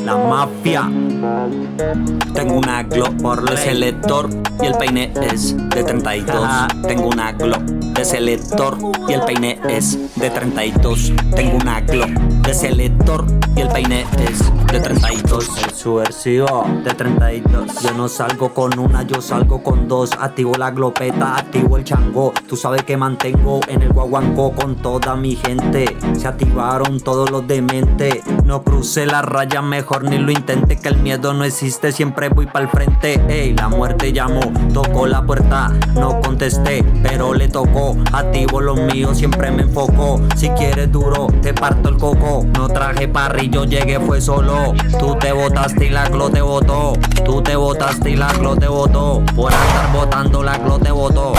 La mafia. Tengo una Glock por el selector y el peine es de 32. Tengo una Glock de selector y el peine es de 32. Tengo una Glock de selector y el peine es de 32. El Suverxivo de 32. Yo no salgo con una, yo salgo con dos. Activo la glopeta, activo el chango. Tú sabes que mantengo en el guaguancó con toda mi gente. Se activaron todos los dementes. No crucé la raya, mejor ni lo intente, que el miedo no existe, siempre voy pa'l frente. Ey, la muerte llamó, tocó la puerta, no contesté, pero le tocó. Activo los míos, siempre me enfocó. Si quieres duro, te parto el coco. No traje parrillo, llegué fue solo. Tú te botaste y la Glo te botó. Tú te botaste y la Glo te botó. Por andar botando la Glo te botó.